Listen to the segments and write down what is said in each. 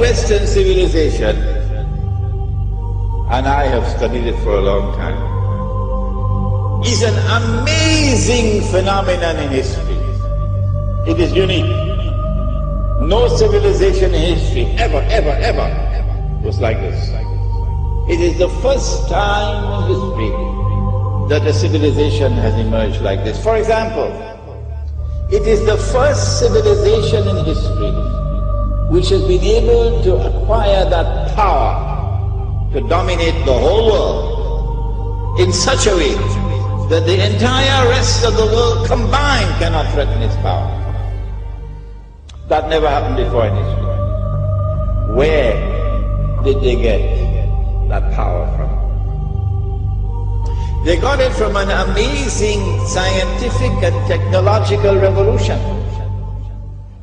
Western civilization, and I have studied it for a long time, is an amazing phenomenon in history. It is unique. No civilization in history ever was like this. It is the first time in history that a civilization has emerged like this. For example, it is the first civilization in history which has been able to acquire that power to dominate the whole world in such a way that the entire rest of the world combined cannot threaten its power. That never happened before in history. Where did they get that power from? They got it from an amazing scientific and technological revolution,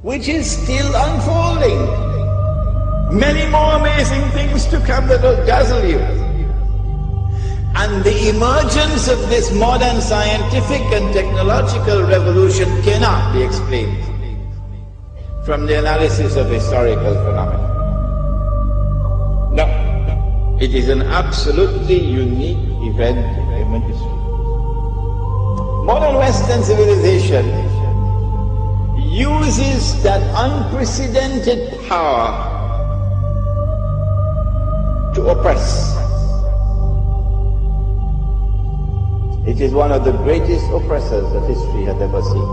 which is still unfolding. Many more amazing things to come that will dazzle you. And the emergence of this modern scientific and technological revolution cannot be explained from the analysis of historical phenomena. No, it is an absolutely unique event in human history. Modern Western civilization uses that unprecedented power to oppress. It is one of the greatest oppressors that history has ever seen.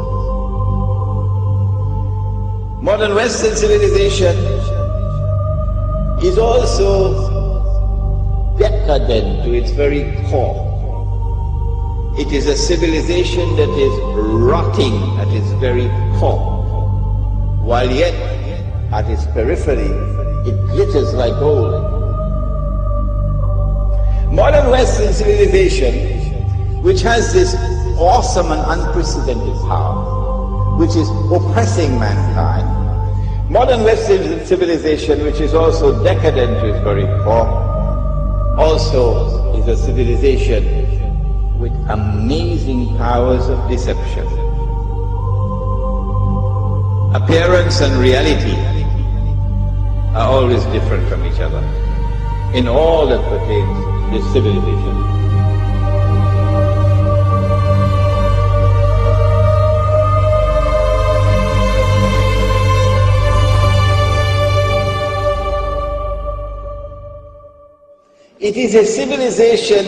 Modern Western civilization is also decadent to its very core. It is a civilization that is rotting at its very core, while yet at its periphery it glitters like gold. Modern Western civilization, which has this awesome and unprecedented power, which is oppressing mankind. Modern Western civilization, which is also decadent to its very core, also is a civilization with amazing powers of deception. Appearance and reality are always different from each other in all that pertains to this civilization. It is a civilization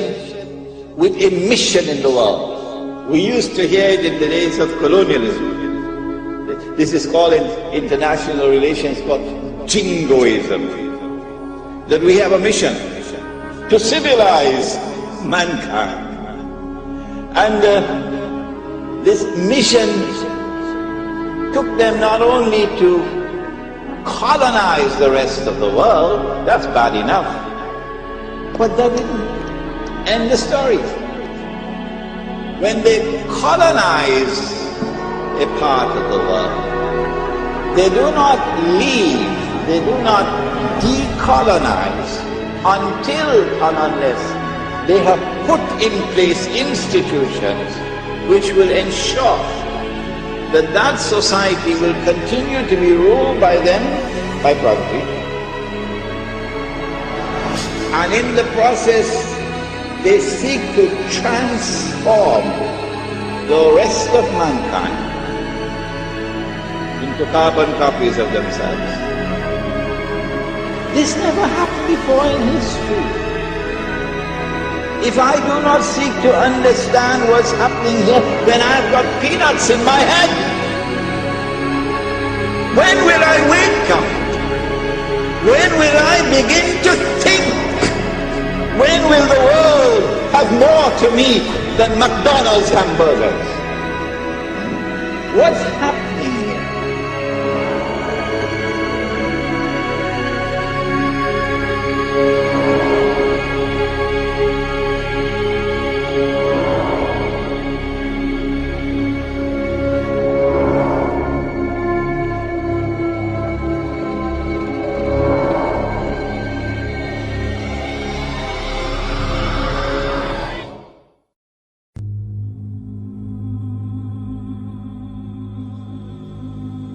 with a mission in the world. We used to hear it in the days of colonialism. This is called in international relations called jingoism. That we have a mission to civilize mankind. And this mission took them not only to colonize the rest of the world, that's bad enough, but that didn't end the story. When they colonize a part of the world, they do not leave, they do not decolonize until and unless they have put in place institutions which will ensure that that society will continue to be ruled by them, by property. And in the process, they seek to transform the rest of mankind into carbon copies of themselves. This never happened before in history. If I do not seek to understand what's happening here, then I've got peanuts in my head. When will I wake up? When will I begin to think? When will the world have more to me than McDonald's hamburgers? What's happening here?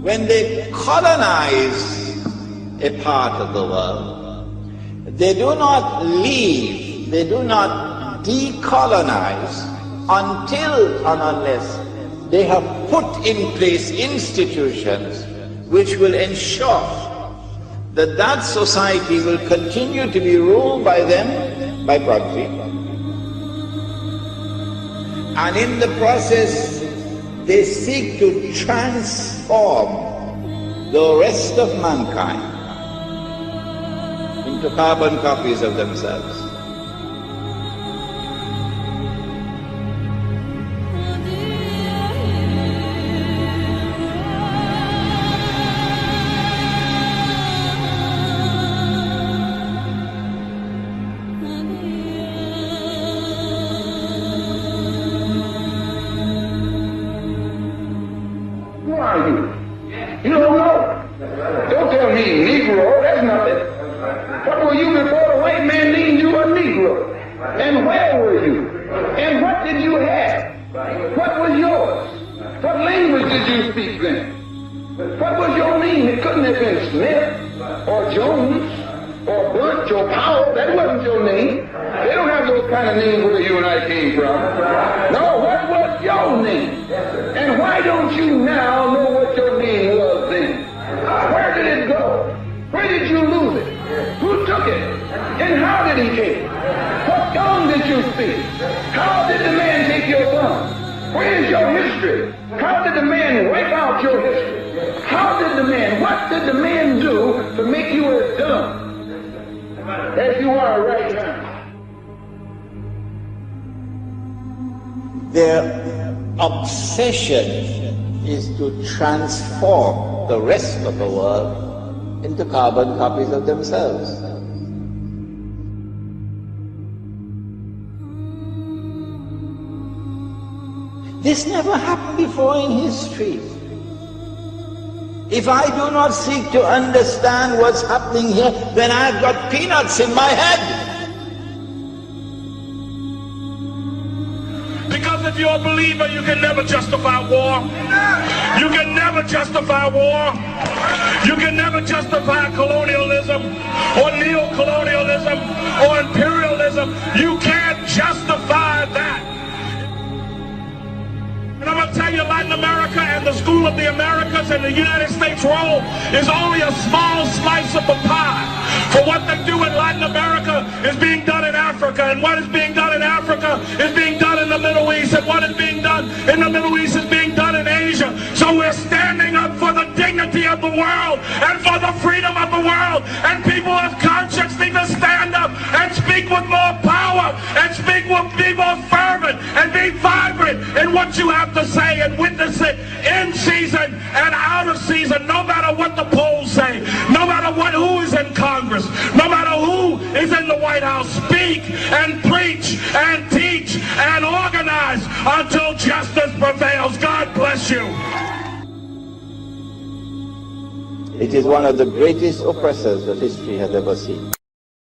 When they colonize a part of the world. They do not leave, they do not decolonize until and unless they have put in place institutions which will ensure that that society will continue to be ruled by them, by proxy. And in the process, they seek to transform the rest of mankind into carbon copies of themselves. You don't know. Don't tell me Negro, that's nothing. What were you before the white man named you a Negro? And where were you? And what did you have? What was yours? What language did you speak then? What was your name? It couldn't have been Smith or Jones or Bunch or Powell. That wasn't your name. They don't have those kind of names where you and I came from. No, what was your name? And why don't you now know what your name was then? Where did it go? Where did you lose it? Who took it? And how did he take it? What tongue did you speak? How did the man take your tongue? Where is your history? How did the man wipe out your history? How did the man, what did the man do to make you as dumb as you are right now? Their obsession is to transform the rest of the world into carbon copies of themselves. This never happened before in history. If I do not seek to understand what's happening here, then I've got peanuts in my head. Because if you're a believer, you can never justify war. You can never justify war. You can never justify colonialism or neo-colonialism or imperialism. You can't justify that. And I'm going to tell you, Latin America and the School of the Americas and the United States role is only a small slice of the pie. For what they do in Latin America is being done in Africa, and what is being done in Africa is being done in the Middle East, and what is being done in the Middle East is being done in Asia. So we're standing up for the dignity of the world and for the freedom of the world, and people of conscience need to stand up and speak with more power and be more fervent and be vibrant in what you have to say and witness it in season and out of season, no matter what the polls say, no matter who is in Congress, no matter who is in the White House. Speak and preach and teach and organize until justice prevails. God bless you. It is one of the greatest oppressors that history has ever seen.